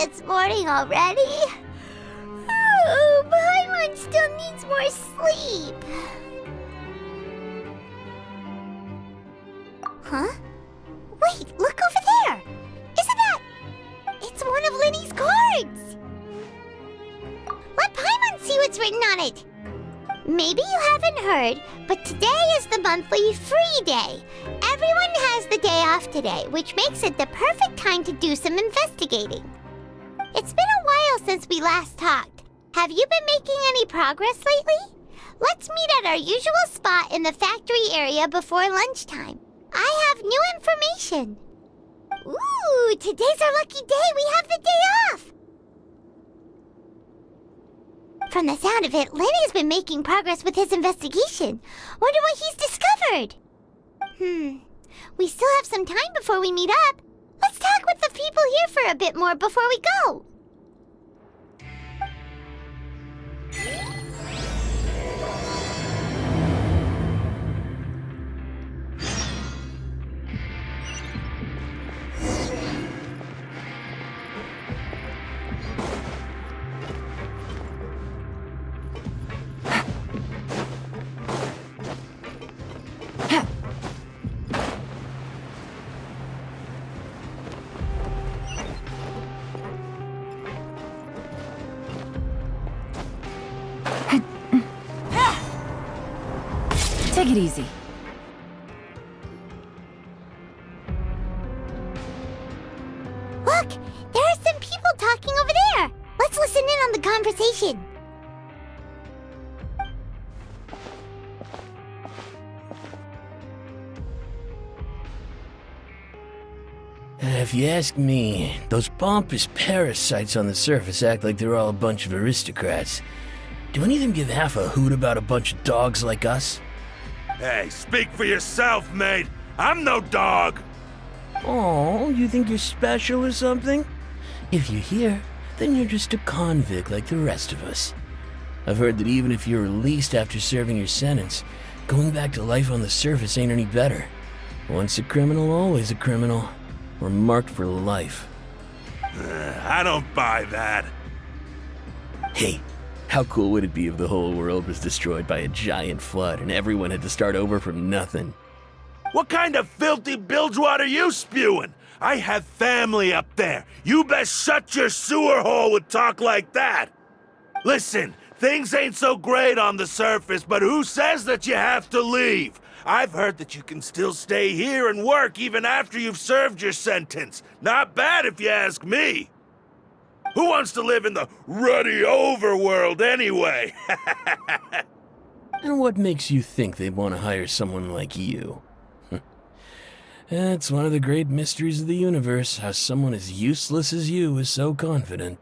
It's morning already. Oh, Paimon still needs more sleep. Huh? Wait, look over there! Isn't that... It's one of Linny's cards! Let Paimon see what's written on it. Maybe you haven't heard, but today is the monthly free day. Everyone has the day off today, which makes it the perfect time to do some investigating. It's been a while since we last talked. Have you been making any progress lately? Let's meet at our usual spot in the factory area before lunchtime. I have new information. Ooh, today's our lucky day. We have the day off. From the sound of it, Lenny's been making progress with his investigation. Wonder what he's discovered. We still have some time before we meet up. Let's talk with the people here for a bit more before we go. Take it easy. Look, there are some people talking over there. Let's listen in on the conversation. If you ask me, those pompous parasites on the surface act like they're all a bunch of aristocrats. Do any of them give half a hoot about a bunch of dogs like us? Hey, speak for yourself, mate. I'm no dog. Oh, you think you're special or something? If you're here, then you're just a convict like the rest of us. I've heard that even if you're released after serving your sentence, going back to life on the surface ain't any better. Once a criminal, always a criminal. We're marked for life. I don't buy that. Hey, how cool would it be if the whole world was destroyed by a giant flood and everyone had to start over from nothing? What kind of filthy bilgewater are you spewing? I have family up there. You best shut your sewer hole with talk like that. Listen, things ain't so great on the surface, but who says that you have to leave? I've heard that you can still stay here and work even after you've served your sentence. Not bad if you ask me. Who wants to live in the ruddy overworld anyway? And what makes you think they'd want to hire someone like you? It's one of the great mysteries of the universe, how someone as useless as you is so confident.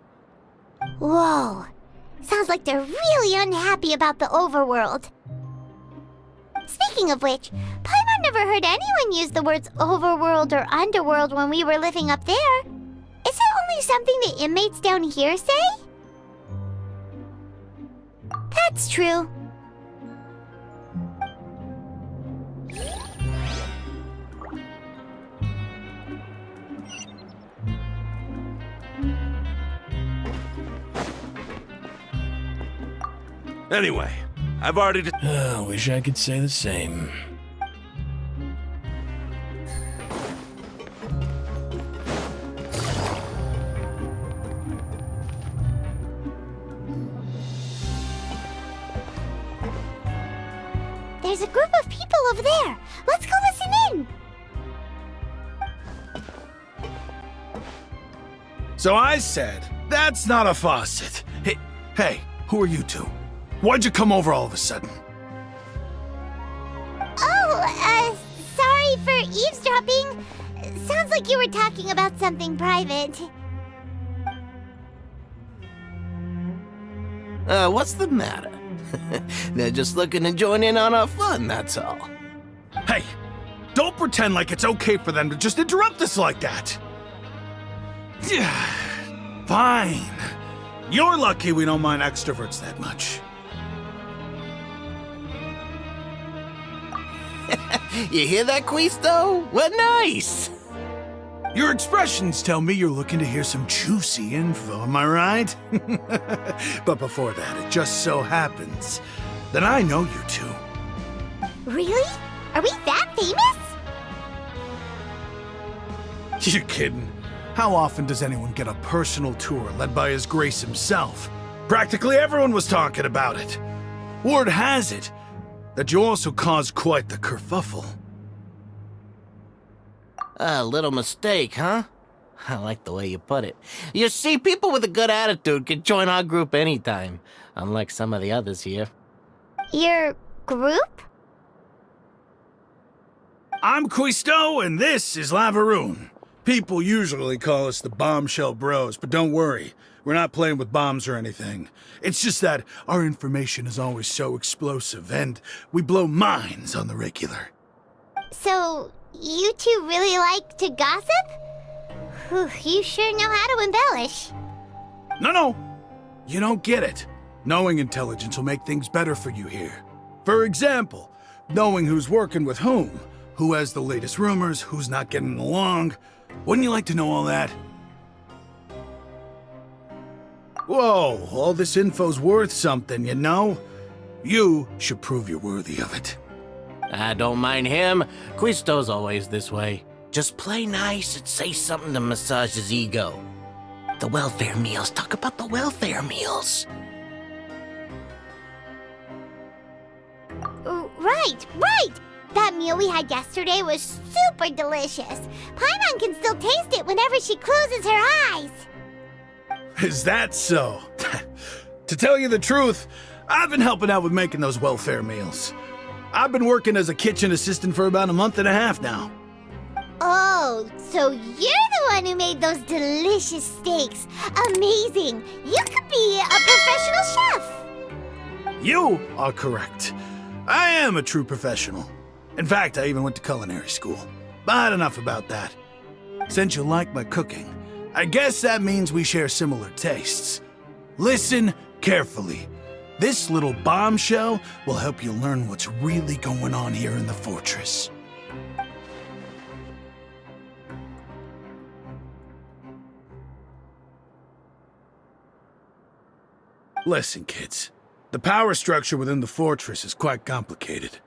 Whoa. Sounds like they're really unhappy about the overworld. Speaking of which, Paimon never heard anyone use the words overworld or underworld when we were living up there. Is it only something the inmates down here say? That's true. Anyway, I've already... Wish I could say the same. There's a group of people over there. Let's go listen in. So I said, that's not a faucet. Hey, who are you two? Why'd you come over all of a sudden? Oh, sorry for eavesdropping. Sounds like you were talking about something private. What's the matter? They're just looking to join in on our fun, that's all. Hey, don't pretend like it's okay for them to just interrupt us like that. Fine. You're lucky we don't mind extroverts that much. You hear that, Quisto? We're nice! Your expressions tell me you're looking to hear some juicy info, am I right? But before that, it just so happens that I know you two. Really? Are we that famous? You're kidding. How often does anyone get a personal tour led by His Grace himself? Practically everyone was talking about it. Word has it that you also caused quite the kerfuffle. A little mistake, huh? I like the way you put it. You see, people with a good attitude can join our group anytime, unlike some of the others here. Your group? I'm Quisto, and this is Lavaroon. People usually call us the Bombshell Bros, but don't worry. We're not playing with bombs or anything. It's just that our information is always so explosive, and we blow minds on the regular. So, you two really like to gossip? Whew, you sure know how to embellish. No. You don't get it. Knowing intelligence will make things better for you here. For example, knowing who's working with whom, who has the latest rumors, who's not getting along. Wouldn't you like to know all that? Whoa, all this info's worth something, you know? You should prove you're worthy of it. I don't mind him. Quisto's always this way. Just play nice and say something to massage his ego. The welfare meals. Talk about the welfare meals. Right! That meal we had yesterday was super delicious. Paimon can still taste it whenever she closes her eyes. Is that so? To tell you the truth, I've been helping out with making those welfare meals. I've been working as a kitchen assistant for about a month and a half now. Oh, so you're the one who made those delicious steaks. Amazing! You could be a professional chef. You are correct. I am a true professional. In fact, I even went to culinary school. But enough about that. Since you like my cooking, I guess that means we share similar tastes. Listen carefully. This little bombshell will help you learn what's really going on here in the fortress. Listen, kids. The power structure within the fortress is quite complicated.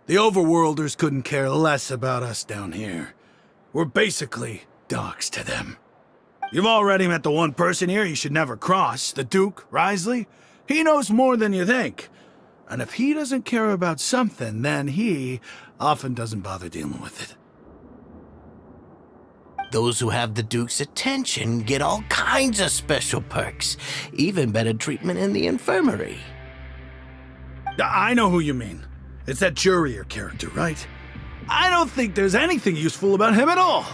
The overworlders couldn't care less about us down here. We're basically dogs to them. You've already met the one person here you should never cross, the Duke, Risley. He knows more than you think. And if he doesn't care about something, then he often doesn't bother dealing with it. Those who have the Duke's attention get all kinds of special perks, even better treatment in the infirmary. I know who you mean. It's that Jurier character, right? I don't think there's anything useful about him at all.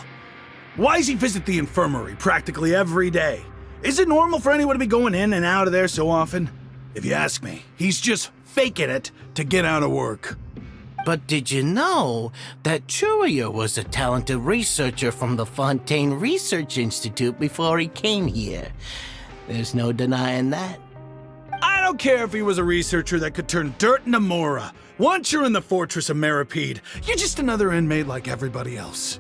Why does he visit the infirmary practically every day? Is it normal for anyone to be going in and out of there so often? If you ask me, he's just faking it to get out of work. But did you know that Jurier was a talented researcher from the Fontaine Research Institute before he came here? There's no denying that. I don't care if he was a researcher that could turn dirt into MURAH. Once you're in the fortress of Meripede, you're just another inmate like everybody else.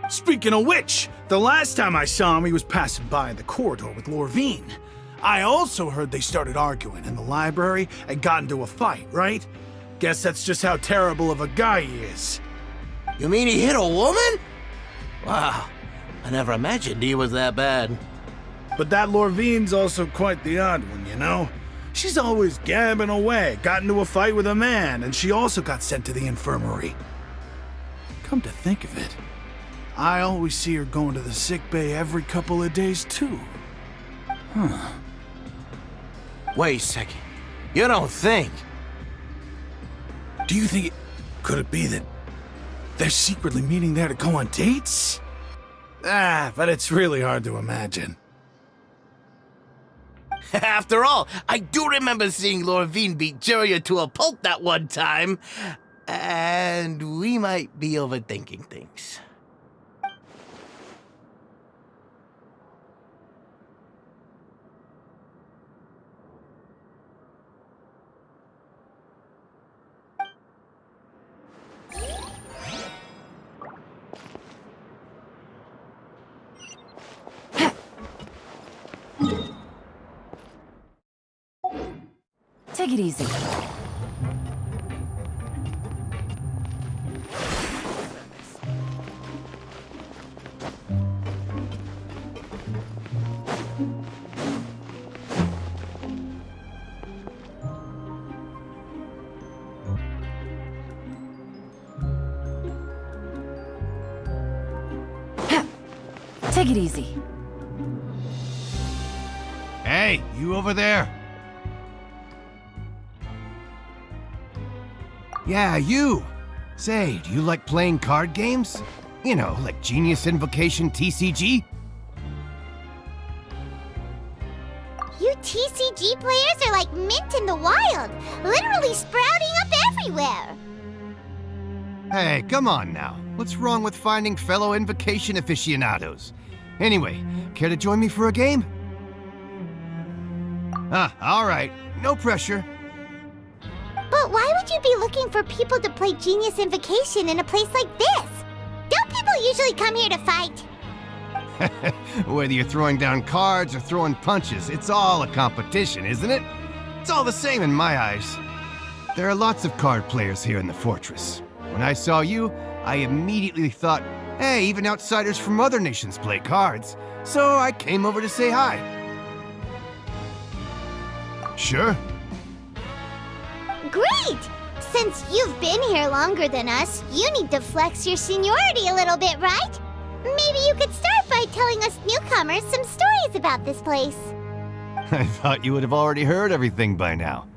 Speaking of which, the last time I saw him, he was passing by in the corridor with Lorvine. I also heard they started arguing in the library and got into a fight, right? Guess that's just how terrible of a guy he is. You mean he hit a woman? Wow, I never imagined he was that bad. But that Lorvine's also quite the odd one, you know? She's always gabbing away, got into a fight with a man, and she also got sent to the infirmary. Come to think of it, I always see her going to the sick bay every couple of days, too. Huh. Wait a second. You don't think? Do you think could it be that they're secretly meeting there to go on dates? But it's really hard to imagine. After all, I do remember seeing Lorvine beat Jurier to a pulp that one time. And we might be overthinking things. Take it easy. Take it easy. Hey, you over there? Yeah, you! Say, do you like playing card games? You know, like Genius Invocation TCG? You TCG players are like mint in the wild, literally sprouting up everywhere. Hey, come on now. What's wrong with finding fellow Invocation aficionados? Anyway, care to join me for a game? Alright. No pressure. But why would you be looking for people to play Genius Invocation in a place like this? Don't people usually come here to fight? Whether you're throwing down cards or throwing punches, it's all a competition, isn't it? It's all the same in my eyes. There are lots of card players here in the fortress. When I saw you, I immediately thought, hey, even outsiders from other nations play cards. So I came over to say hi. Sure. Great! Since you've been here longer than us, you need to flex your seniority a little bit, right? Maybe you could start by telling us newcomers some stories about this place. I thought you would have already heard everything by now.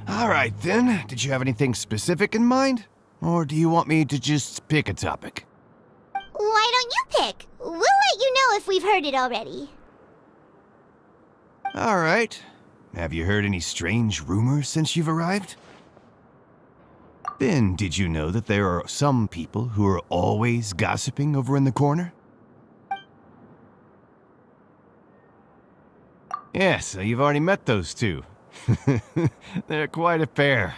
All right then, did you have anything specific in mind? Or do you want me to just pick a topic? Why don't you pick? We'll let you know if we've heard it already. All right. Have you heard any strange rumors since you've arrived? Ben, did you know that there are some people who are always gossiping over in the corner? Yes, you've already met those two. They're quite a pair.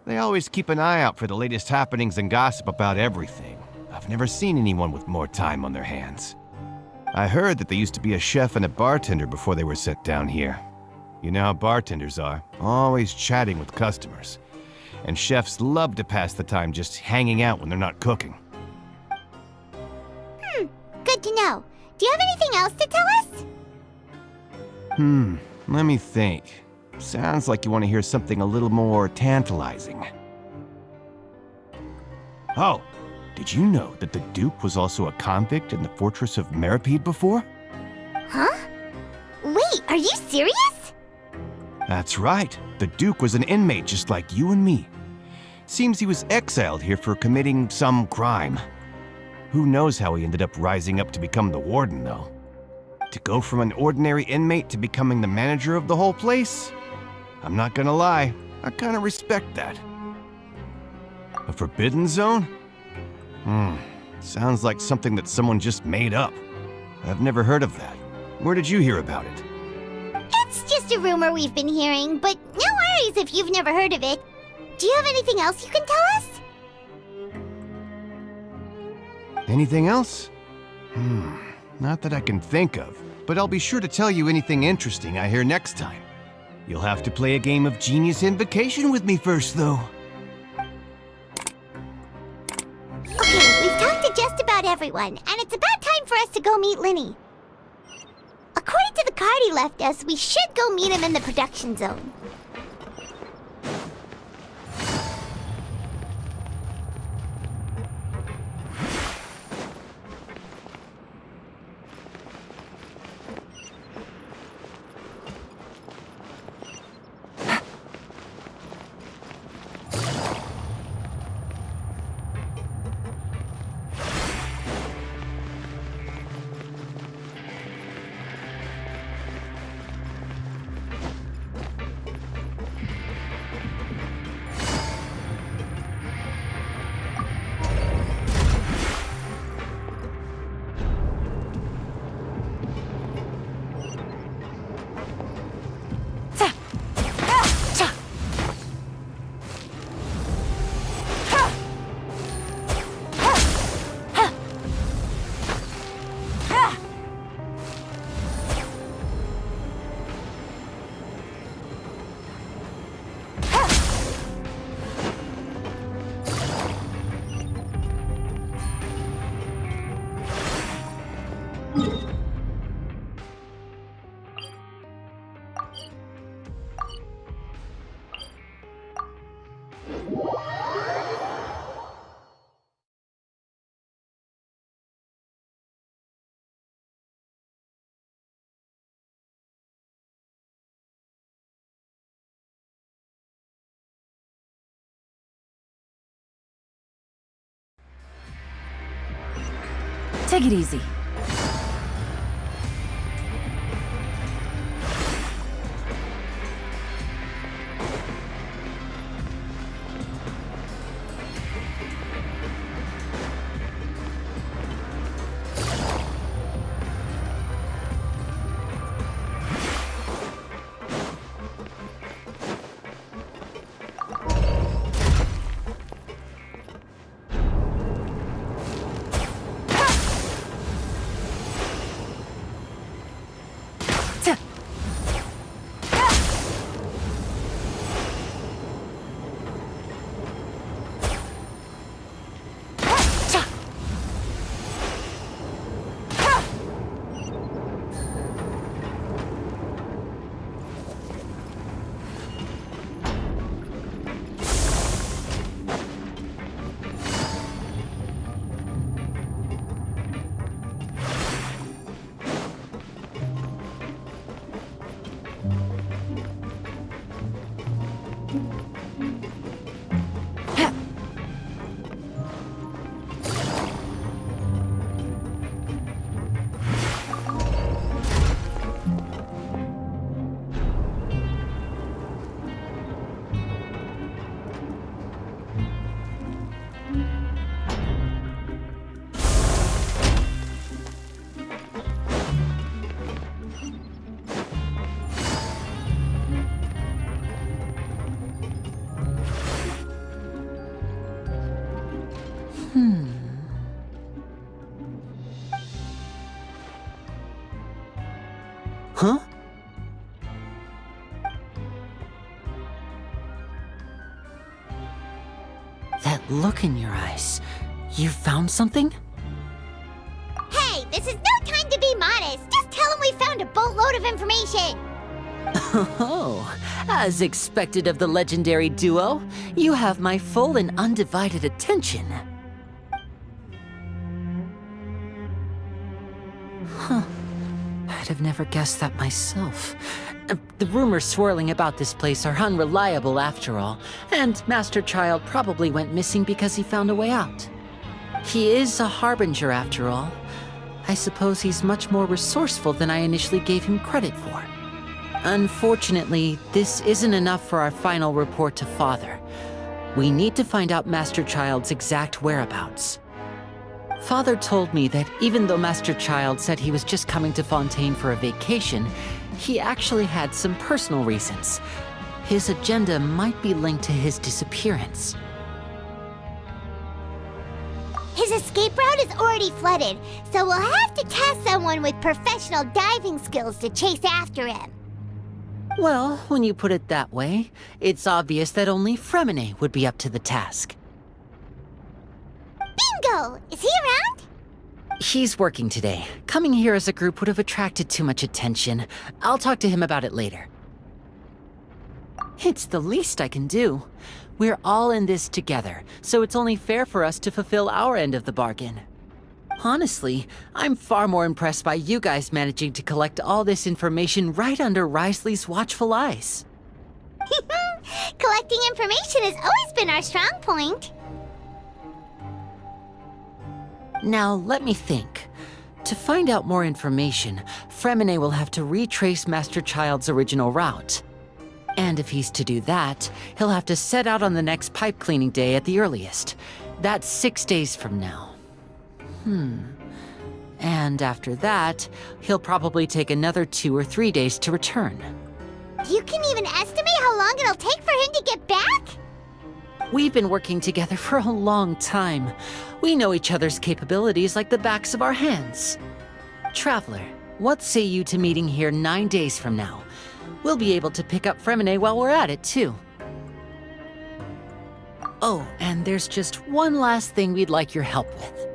They always keep an eye out for the latest happenings and gossip about everything. I've never seen anyone with more time on their hands. I heard that they used to be a chef and a bartender before they were sent down here. You know how bartenders are, always chatting with customers. And chefs love to pass the time just hanging out when they're not cooking. Good to know. Do you have anything else to tell us? Let me think. Sounds like you want to hear something a little more tantalizing. Oh, did you know that the Duke was also a convict in the fortress of Meripede before? Huh? Wait, are you serious? That's right. The Duke was an inmate just like you and me. Seems he was exiled here for committing some crime. Who knows how he ended up rising up to become the warden, though. To go from an ordinary inmate to becoming the manager of the whole place? I'm not gonna lie, I kinda respect that. A forbidden zone? Sounds like something that someone just made up. I've never heard of that. Where did you hear about it? It's just a rumor we've been hearing, but no worries if you've never heard of it. Do you have anything else you can tell us? Anything else? Not that I can think of, but I'll be sure to tell you anything interesting I hear next time. You'll have to play a game of Genius Invocation with me first, though. Okay, we've talked to just about everyone, and it's about time for us to go meet Linny. According to the card he left us, we should go meet him in the production zone. Take it easy. Huh? That look in your eyes. You found something? Hey, this is no time to be modest. Just tell him we found a boatload of information. Oh, as expected of the legendary duo, you have my full and undivided attention. Huh. I'd have never guessed that myself. The rumors swirling about this place are unreliable after all, and Master Child probably went missing because he found a way out. He is a harbinger after all. I suppose he's much more resourceful than I initially gave him credit for. Unfortunately, this isn't enough for our final report to Father. We need to find out Master Child's exact whereabouts. Father told me that even though Master Child said he was just coming to Fontaine for a vacation, he actually had some personal reasons. His agenda might be linked to his disappearance. His escape route is already flooded, so we'll have to task someone with professional diving skills to chase after him. Well, when you put it that way, it's obvious that only Fremine would be up to the task. Bingo! Is he around? He's working today. Coming here as a group would have attracted too much attention. I'll talk to him about it later. It's the least I can do. We're all in this together, so it's only fair for us to fulfill our end of the bargain. Honestly, I'm far more impressed by you guys managing to collect all this information right under Risley's watchful eyes. Collecting information has always been our strong point. Now, let me think. To find out more information, Fremine will have to retrace Master Child's original route. And if he's to do that, he'll have to set out on the next pipe cleaning day at the earliest. That's 6 days from now. And after that, he'll probably take another 2 or 3 days to return. You can even estimate how long it'll take for him to get back? We've been working together for a long time. We know each other's capabilities like the backs of our hands. Traveler, what say you to meeting here 9 days from now? We'll be able to pick up Fremine while we're at it, too. Oh, and there's just one last thing we'd like your help with.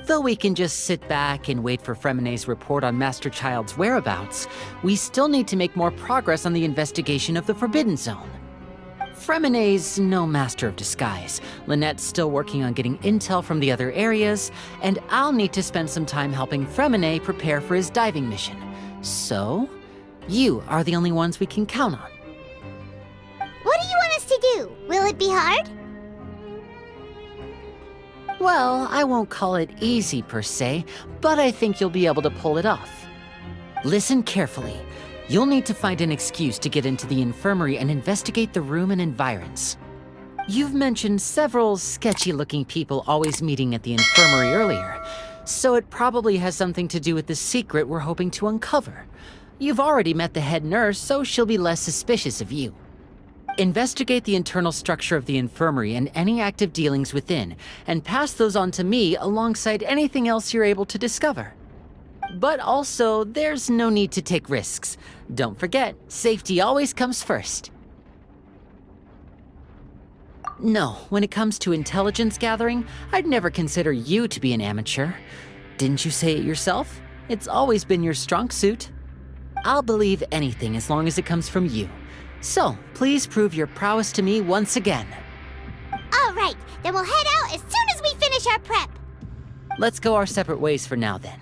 Though we can just sit back and wait for Fremine's report on Master Child's whereabouts, we still need to make more progress on the investigation of the Forbidden Zone. Fremine's no master of disguise. Lynette's still working on getting intel from the other areas, and I'll need to spend some time helping Fremine prepare for his diving mission. So, you are the only ones we can count on. What do you want us to do? Will it be hard? Well, I won't call it easy per se, but I think you'll be able to pull it off. Listen carefully. You'll need to find an excuse to get into the infirmary and investigate the room and environs. You've mentioned several sketchy-looking people always meeting at the infirmary earlier, so it probably has something to do with the secret we're hoping to uncover. You've already met the head nurse, so she'll be less suspicious of you. Investigate the internal structure of the infirmary and any active dealings within, and pass those on to me alongside anything else you're able to discover. But also, there's no need to take risks. Don't forget, safety always comes first. No, when it comes to intelligence gathering, I'd never consider you to be an amateur. Didn't you say it yourself? It's always been your strong suit. I'll believe anything as long as it comes from you. So, please prove your prowess to me once again. All right, then we'll head out as soon as we finish our prep. Let's go our separate ways for now then.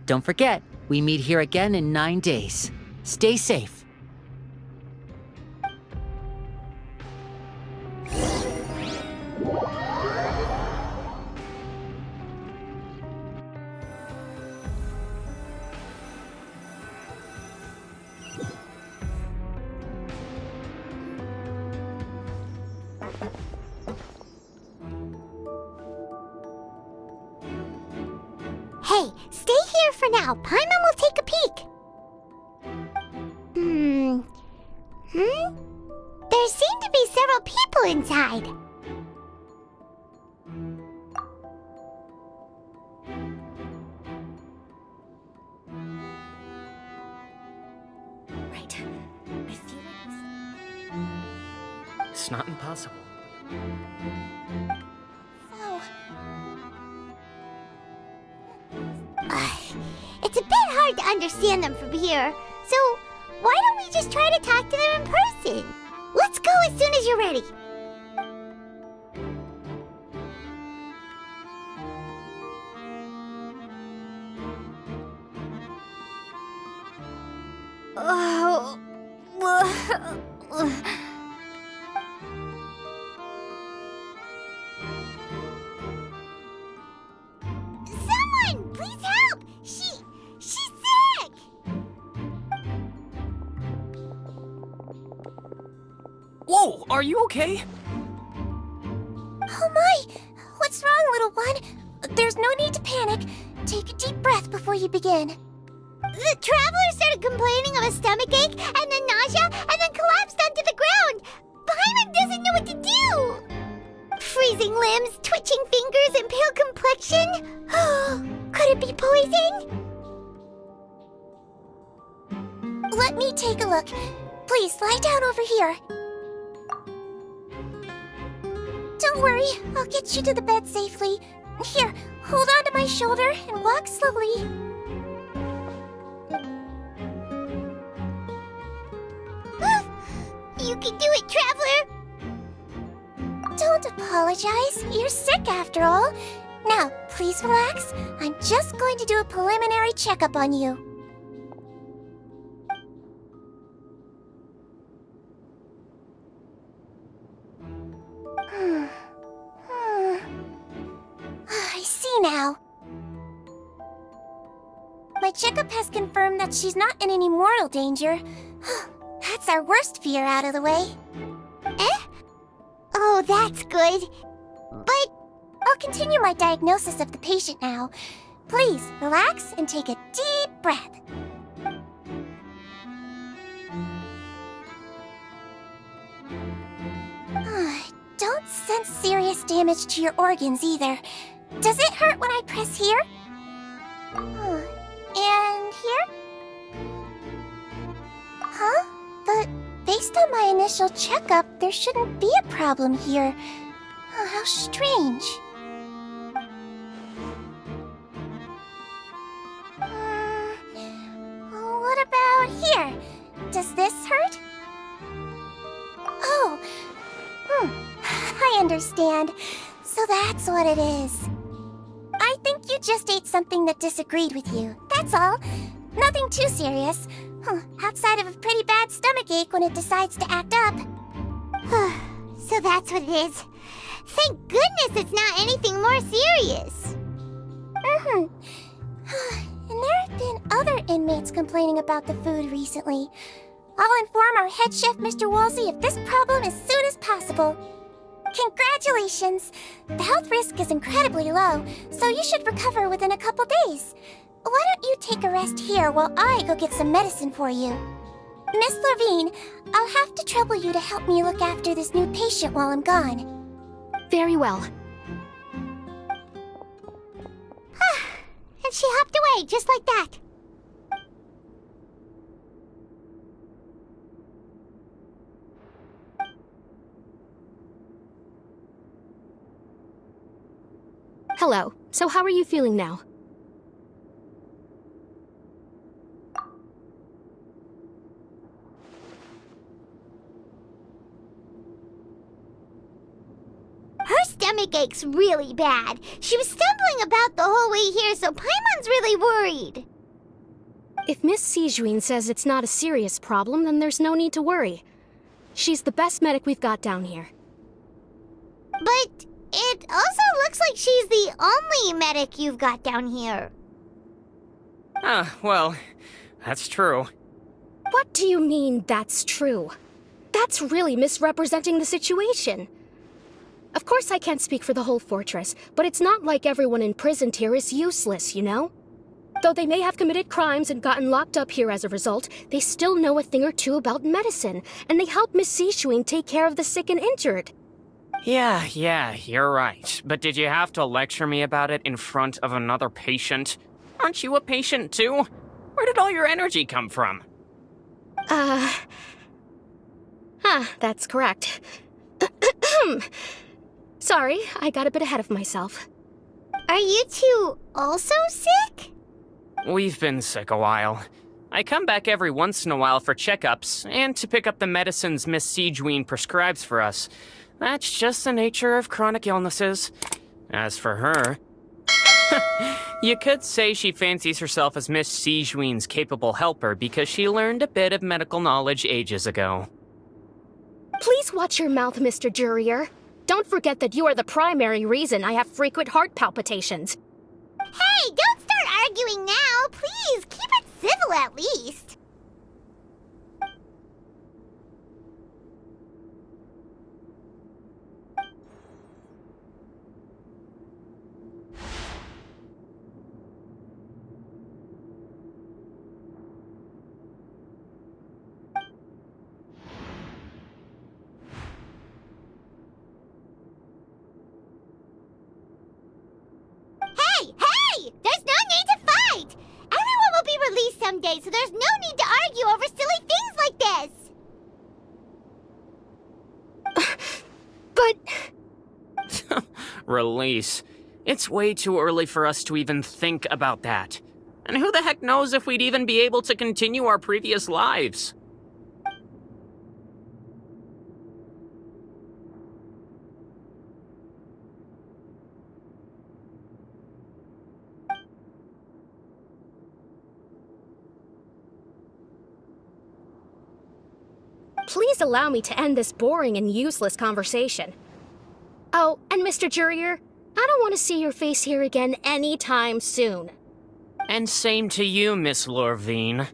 Don't forget, we meet here again in 9 days. Stay safe. Hey, stay here for now. Paimon will take a peek. There seem to be several people inside. Right. I feel like It's not impossible. Oh. It's a bit hard to understand them from here, so why don't we just try to talk to them in person? Let's go as soon as you're ready. Someone, please help! She's sick! Whoa, are you okay? Oh my! What's wrong, little one? There's no need to panic. Take a deep breath before you begin. The traveler started complaining of a stomachache, and then nausea, and then collapsed onto the ground. Paimon doesn't know what to do. Freezing limbs, twitching fingers, and pale complexion. Could it be poison? Let me take a look. Please, lie down over here. Don't worry, I'll get you to the bed safely. Here, hold on to my shoulder and walk slowly. You can do it, traveler. Don't apologize. You're sick after all. Now, please relax. I'm just going to do a preliminary checkup on you. I see now. My checkup has confirmed that she's not in any mortal danger. That's our worst fear out of the way. Eh? Oh, that's good. But I'll continue my diagnosis of the patient now. Please, relax and take a deep breath. Don't sense serious damage to your organs either. Does it hurt when I press here? And here? Huh? But based on my initial checkup, there shouldn't be a problem here. How strange. What about here? Does this hurt? Oh, I understand. So that's what it is. I think you just ate something that disagreed with you. That's all. Nothing too serious. Outside of a pretty bad stomachache when it decides to act up. So that's what it is. Thank goodness it's not anything more serious. And there have been other inmates complaining about the food recently. I'll inform our head chef, Mr. Woolsey, of this problem as soon as possible. Congratulations! The health risk is incredibly low, so you should recover within a couple days. Why don't you take a rest here while I go get some medicine for you? Miss Levine, I'll have to trouble you to help me look after this new patient while I'm gone. Very well. And she hopped away just like that. Hello. So how are you feeling now? Her stomach aches really bad. She was stumbling about the whole way here, so Paimon's really worried. If Miss Sijuin says it's not a serious problem, then there's no need to worry. She's the best medic we've got down here. But it also looks like she's the only medic you've got down here. Well, that's true. What do you mean, that's true? That's really misrepresenting the situation. Of course I can't speak for the whole fortress, but it's not like everyone imprisoned here is useless, you know? Though they may have committed crimes and gotten locked up here as a result, they still know a thing or two about medicine, and they help Miss Sijuin take care of the sick and injured. Yeah, you're right. But did you have to lecture me about it in front of another patient? Aren't you a patient too? Where did all your energy come from? That's correct. Sorry, I got a bit ahead of myself. Are you two also sick? We've been sick a while. I come back every once in a while for checkups, and to pick up the medicines Miss Sijuin prescribes for us. That's just the nature of chronic illnesses. As for her... you could say she fancies herself as Miss Sijuin's capable helper because she learned a bit of medical knowledge ages ago. Please watch your mouth, Mr. Jurier. Don't forget that you are the primary reason I have frequent heart palpitations. Hey, don't start arguing now! Please, keep it civil at least. Hey! There's no need to fight! Everyone will be released someday, so there's no need to argue over silly things like this! But... Release. It's way too early for us to even think about that. And who the heck knows if we'd even be able to continue our previous lives? Please allow me to end this boring and useless conversation. Oh, and Mr. Jurier, I don't want to see your face here again anytime soon. And same to you, Miss Lorvine.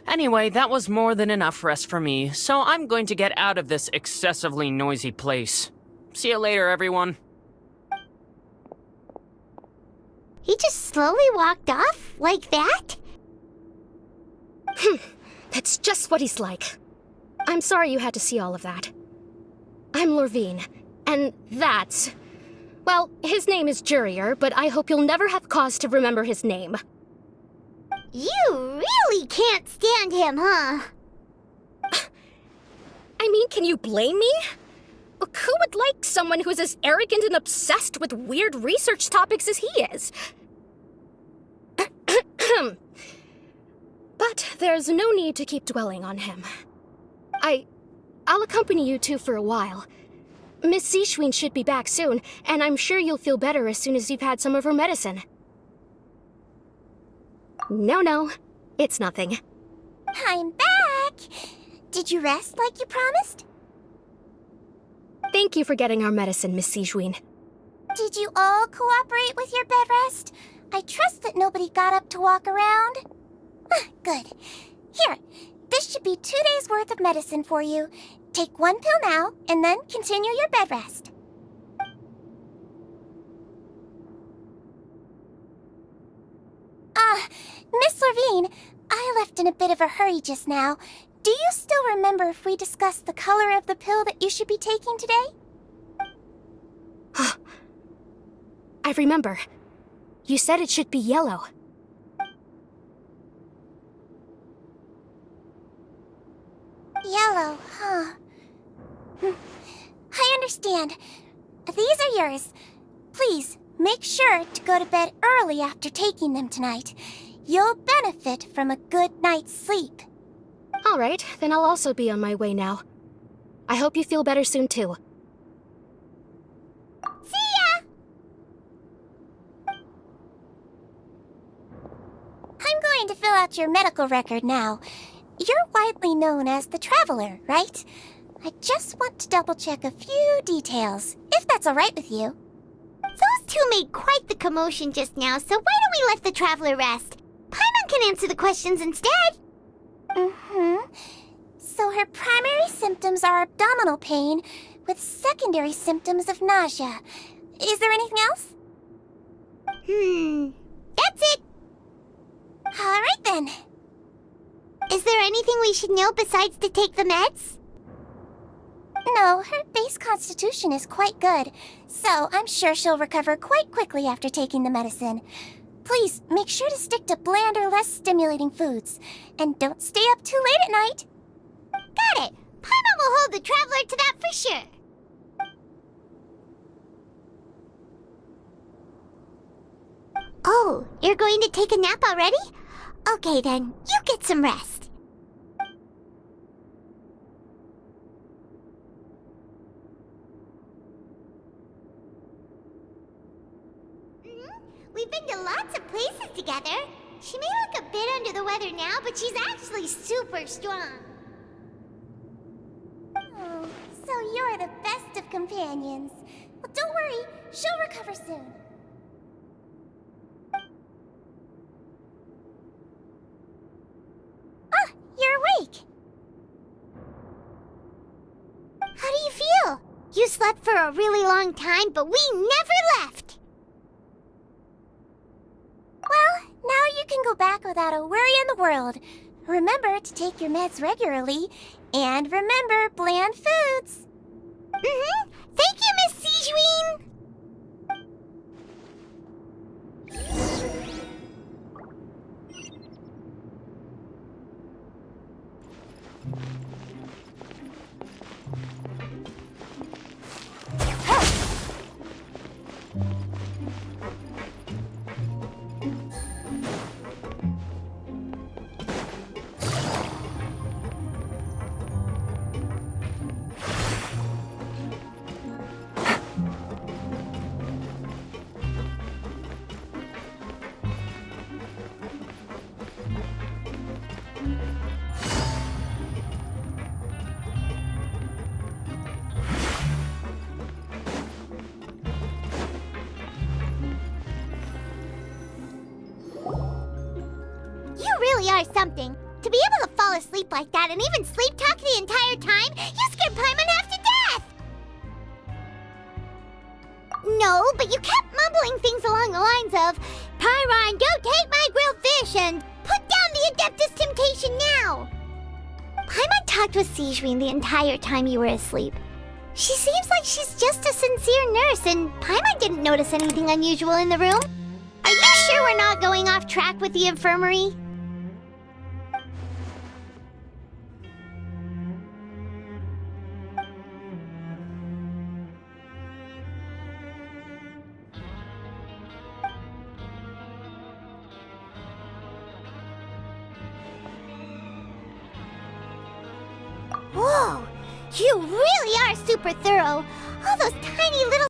Anyway, that was more than enough rest for me, so I'm going to get out of this excessively noisy place. See you later, everyone. He just slowly walked off like that? That's just what he's like. I'm sorry you had to see all of that. I'm Lorvine, and that's... Well, his name is Jurier, but I hope you'll never have cause to remember his name. You really can't stand him, huh? I mean, can you blame me? Who would like someone who's as arrogant and obsessed with weird research topics as he is? But there's no need to keep dwelling on him. I'll accompany you two for a while. Miss Sijuin should be back soon, and I'm sure you'll feel better as soon as you've had some of her medicine. No, it's nothing. I'm back! Did you rest like you promised? Thank Thank you for getting our medicine, Miss Sijween. Did you all cooperate with your bed rest? I trust that nobody got up to walk around. Good. Here, this should be 2 days' worth of medicine for you. Take 1 pill now, and then continue your bed rest. Miss Levine, I left in a bit of a hurry just now. Do you still remember if we discussed the color of the pill that you should be taking today? I remember. You said it should be yellow. Yellow, huh? I understand. These are yours. Please, make sure to go to bed early after taking them tonight. You'll benefit from a good night's sleep. All right, then I'll also be on my way now. I hope you feel better soon, too. See ya! I'm going to fill out your medical record now. You're widely known as the Traveler, right? I just want to double-check a few details, if that's all right with you. Those two made quite the commotion just now, so why don't we let the Traveler rest? Paimon can answer the questions instead. So her primary symptoms are abdominal pain, with secondary symptoms of nausea. Is there anything else? That's it. All right then. Is there anything we should know besides to take the meds? No, her base constitution is quite good, so I'm sure she'll recover quite quickly after taking the medicine. Please, make sure to stick to bland or less stimulating foods, and don't stay up too late at night. Got it. Paimon will hold the Traveler to that for sure. Oh, you're going to take a nap already? Okay then, you get some rest. We've been to lots of places together. She may look a bit under the weather now, but she's actually super strong. Oh, so you're the best of companions. Well, don't worry, she'll recover soon. You're awake. How do you feel? You slept for a really long time, but we never left. Well, now you can go back without a worry in the world. Remember to take your meds regularly, and remember bland foods. Thank you, Miss Sijween. Are something. To be able to fall asleep like that and even sleep talk the entire time, you scared Paimon half to death! No, but you kept mumbling things along the lines of, Pyron, go take my grilled fish and put down the Adeptus Temptation now! Paimon talked with Sijween the entire time you were asleep. She seems like she's just a sincere nurse, and Paimon didn't notice anything unusual in the room. Are you sure we're not going off track with the infirmary? Whoa! You really are super thorough! All those tiny little